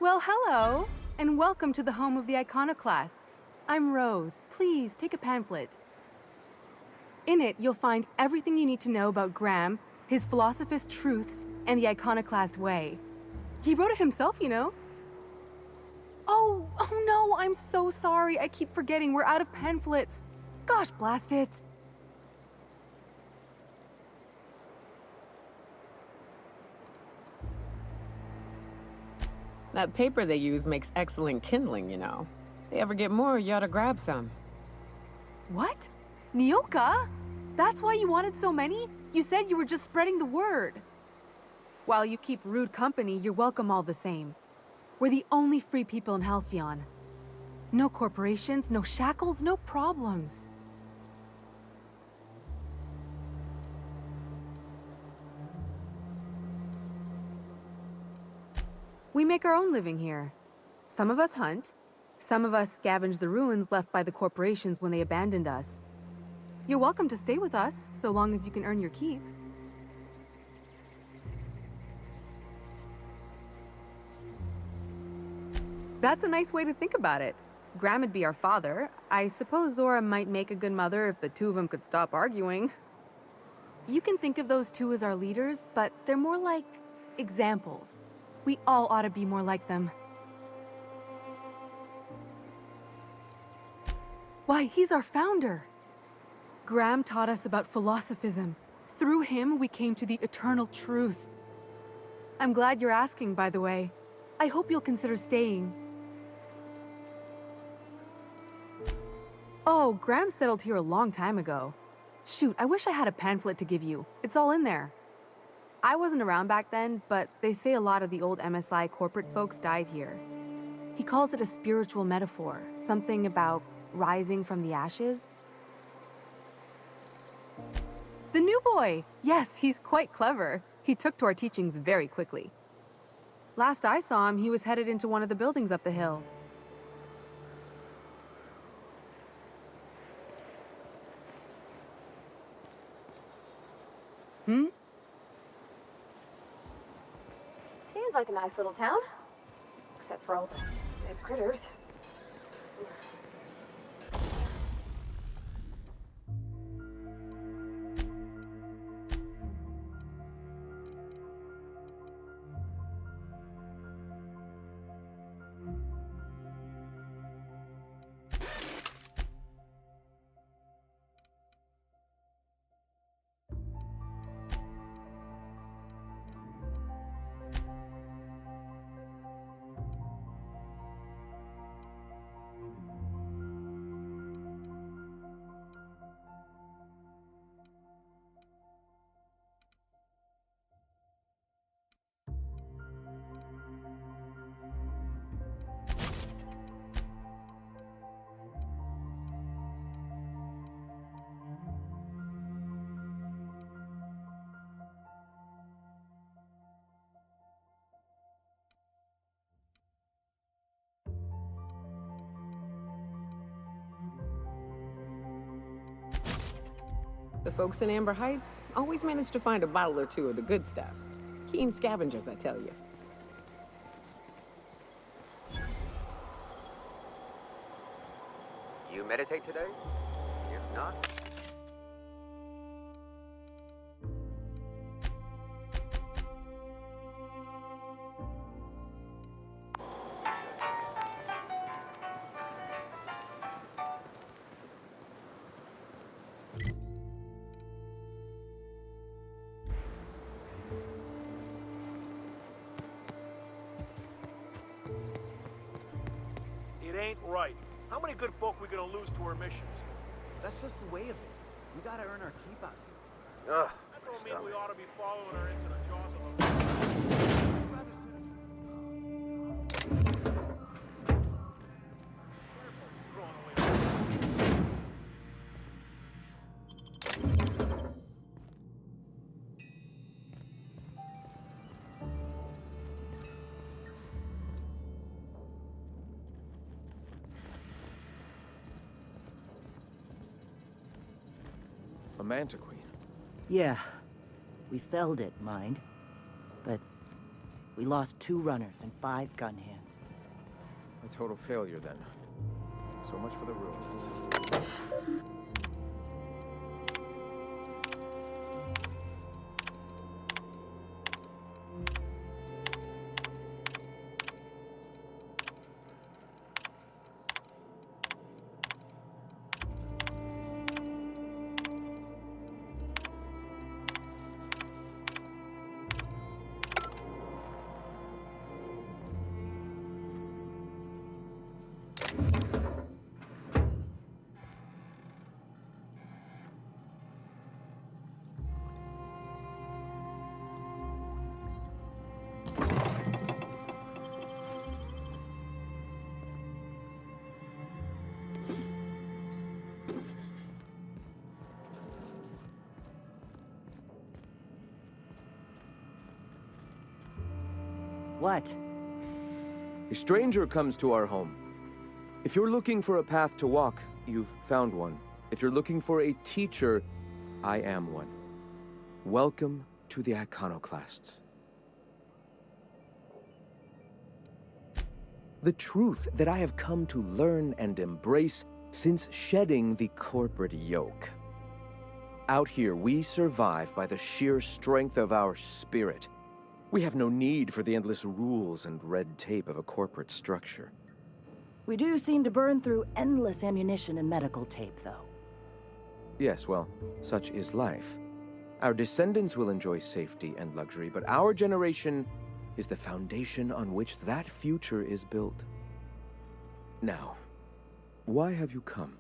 Well, hello, and welcome to the home of the iconoclasts. I'm Rose. Please, take a pamphlet. In it, you'll find everything you need to know about Graham, his philosophist truths, and the iconoclast way. He wrote it himself, you know. Oh no, I'm so sorry. I keep forgetting we're out of pamphlets. Gosh, blast it. That paper they use makes excellent kindling, you know. If they ever get more, you ought to grab some. What? Nyoka? That's why you wanted so many? You said you were just spreading the word. While you keep rude company, you're welcome all the same. We're the only free people in Halcyon. No corporations, no shackles, no problems. We make our own living here. Some of us hunt. Some of us scavenge the ruins left by the corporations when they abandoned us. You're welcome to stay with us, so long as you can earn your keep. That's a nice way to think about it. Graham would be our father. I suppose Zora might make a good mother if the two of them could stop arguing. You can think of those two as our leaders, but they're more like examples. We all ought to be more like them. Why, he's our founder. Graham taught us about philosophism. Through him, we came to the eternal truth. I'm glad you're asking, by the way. I hope you'll consider staying. Oh, Graham settled here a long time ago. Shoot, I wish I had a pamphlet to give you. It's all in there. I wasn't around back then, but they say a lot of the old MSI corporate folks died here. He calls it a spiritual metaphor, something about rising from the ashes. The new boy! Yes, he's quite clever. He took to our teachings very quickly. Last I saw him, he was headed into one of the buildings up the hill. Hmm? Seems like a nice little town. Except for all the dead critters. The folks in Amber Heights always manage to find a bottle or two of the good stuff. Keen scavengers, I tell you. You meditate today? If not... It ain't right. How many good folk we gonna lose to our missions? That's just the way of it. We gotta earn our keep out here. Ugh. That don't mean we ought to be following her into the jaws of a... A Manta Queen. Yeah. We felled it, mind. But We lost 2 runners and 5 gun hands. A total failure, then. So much for the ruins. What? A stranger comes to our home. If you're looking for a path to walk, you've found one. If you're looking for a teacher, I am one. Welcome to the Iconoclasts. The truth that I have come to learn and embrace since shedding the corporate yoke. Out here, we survive by the sheer strength of our spirit. We have no need for the endless rules and red tape of a corporate structure. We do seem to burn through endless ammunition and medical tape, though. Yes, well, such is life. Our descendants will enjoy safety and luxury, but our generation is the foundation on which that future is built. Now, why have you come?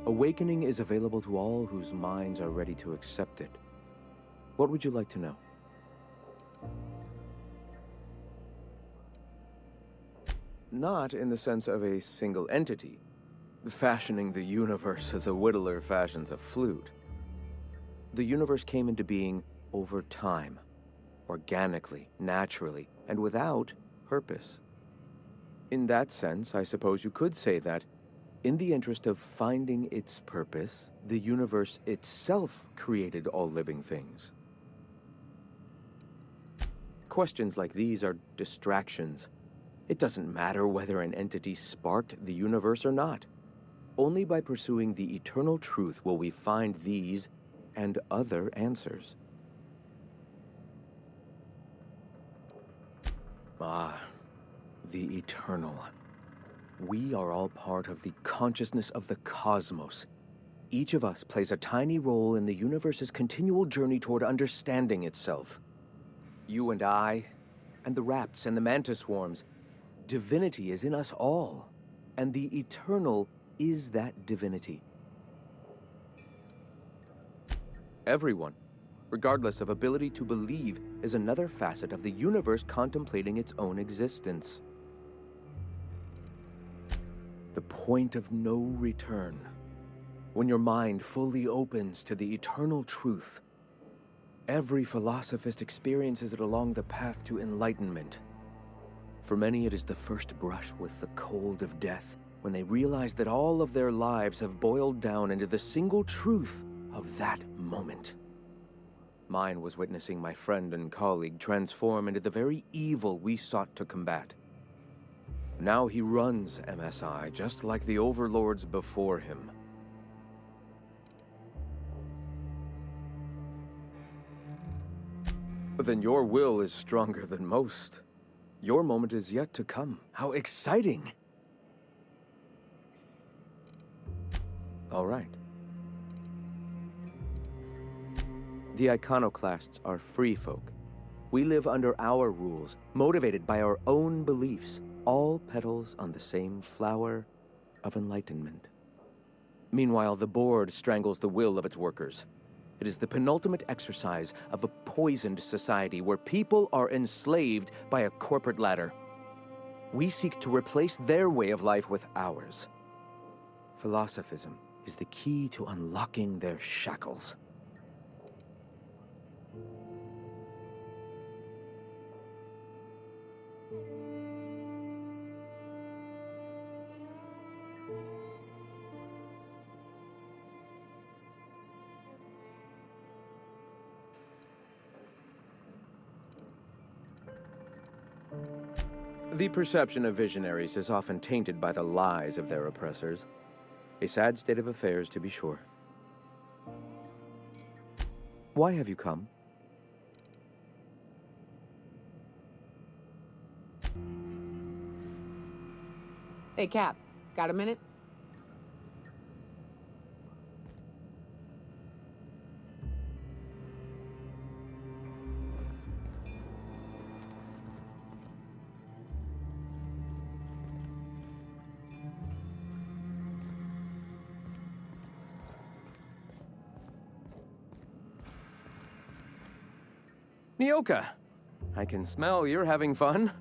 Awakening is available to all whose minds are ready to accept it. What would you like to know? Not in the sense of a single entity, fashioning the universe as a whittler fashions a flute. The universe came into being over time, organically, naturally, and without purpose. In that sense, I suppose you could say that, in the interest of finding its purpose, the universe itself created all living things. Questions like these are distractions. It doesn't matter whether an entity sparked the universe or not. Only by pursuing the eternal truth will we find these and other answers. Ah, the eternal. We are all part of the consciousness of the cosmos. Each of us plays a tiny role in the universe's continual journey toward understanding itself. You and I, and the rats and the mantis swarms. Divinity is in us all, and the eternal is that divinity. Everyone, regardless of ability to believe, is another facet of the universe contemplating its own existence. The point of no return. When your mind fully opens to the eternal truth, every philosophist experiences it along the path to enlightenment. For many, it is the first brush with the cold of death, when they realize that all of their lives have boiled down into the single truth of that moment. Mine was witnessing my friend and colleague transform into the very evil we sought to combat. Now he runs MSI, just like the overlords before him. But then your will is stronger than most. Your moment is yet to come. How exciting! All right. The Iconoclasts are free folk. We live under our rules, motivated by our own beliefs, all petals on the same flower of enlightenment. Meanwhile, the board strangles the will of its workers. It is the penultimate exercise of a poisoned society where people are enslaved by a corporate ladder. We seek to replace their way of life with ours. Philosophism is the key to unlocking their shackles. The perception of visionaries is often tainted by the lies of their oppressors. A sad state of affairs, to be sure. Why have you come? Hey, Cap, got a minute? Nyoka, I can smell you're having fun.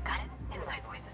Got it? Inside voices.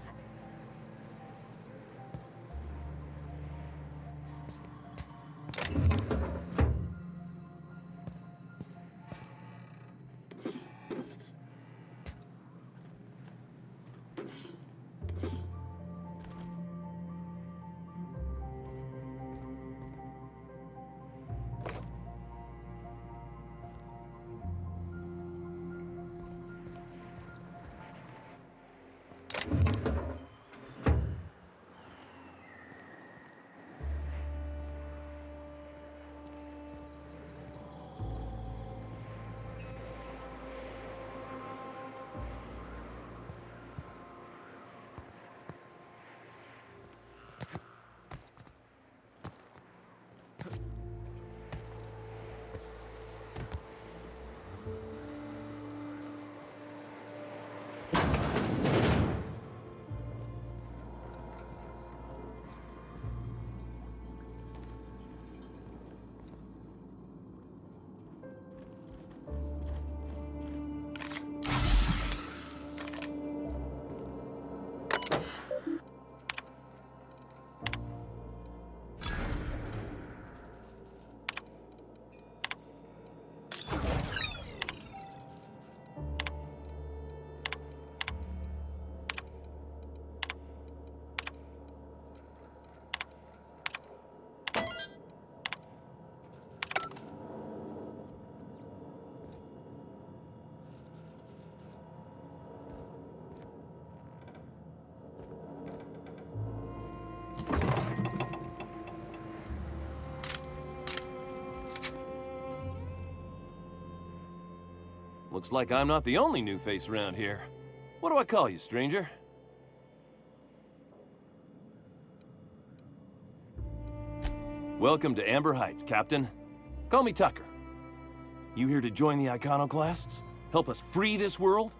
Looks like I'm not the only new face around here. What do I call you, stranger? Welcome to Amber Heights, Captain. Call me Tucker. You here to join the Iconoclasts? Help us free this world?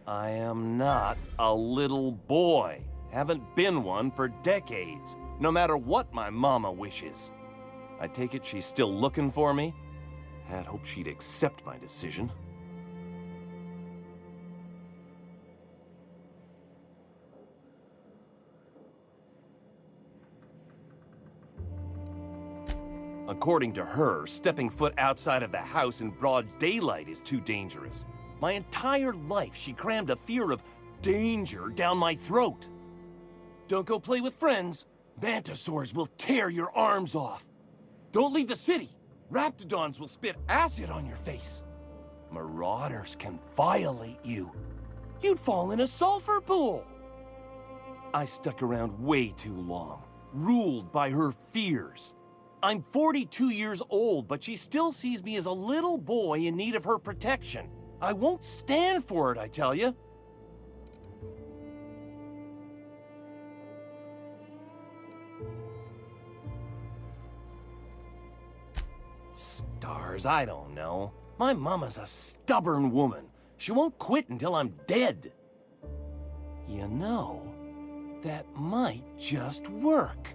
I am not a little boy. Haven't been one for decades, no matter what my mama wishes. I take it she's still looking for me? Had hoped she'd accept my decision. According to her, stepping foot outside of the house in broad daylight is too dangerous. My entire life, she crammed a fear of danger down my throat. Don't go play with friends. Mantisaurs will tear your arms off. Don't leave the city. Raptidons will spit acid on your face. Marauders can violate you. You'd fall in a sulfur pool. I stuck around way too long, ruled by her fears. I'm 42 years old, but she still sees me as a little boy in need of her protection. I won't stand for it, I tell you. Stars, I don't know. My mama's a stubborn woman. She won't quit until I'm dead. You know, that might just work.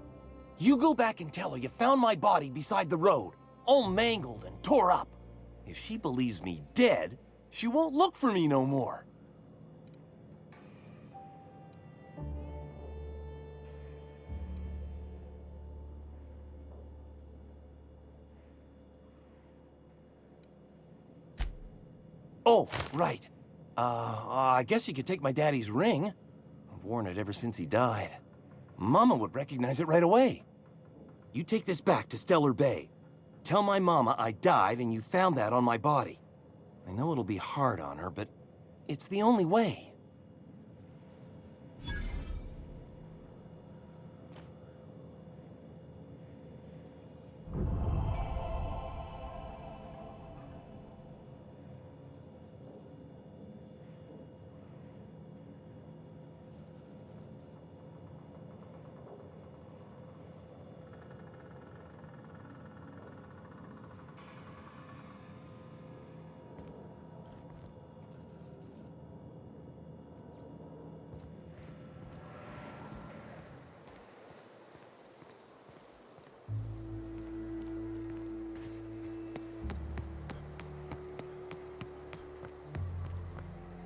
You go back and tell her you found my body beside the road, all mangled and tore up. If she believes me dead, she won't look for me no more. Oh, right. I guess you could take my daddy's ring. I've worn it ever since he died. Mama would recognize it right away. You take this back to Stellar Bay. Tell my mama I died and you found that on my body. I know it'll be hard on her, but it's the only way.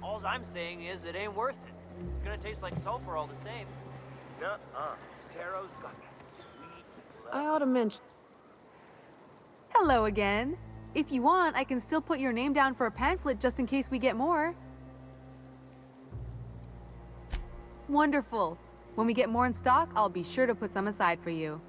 All I'm saying is it ain't worth it. It's gonna taste like sulfur all the same. Nuh-uh. Taro's got that sweet I ought to mention. Hello again. If you want, I can still put your name down for a pamphlet just in case we get more. Wonderful. When we get more in stock, I'll be sure to put some aside for you.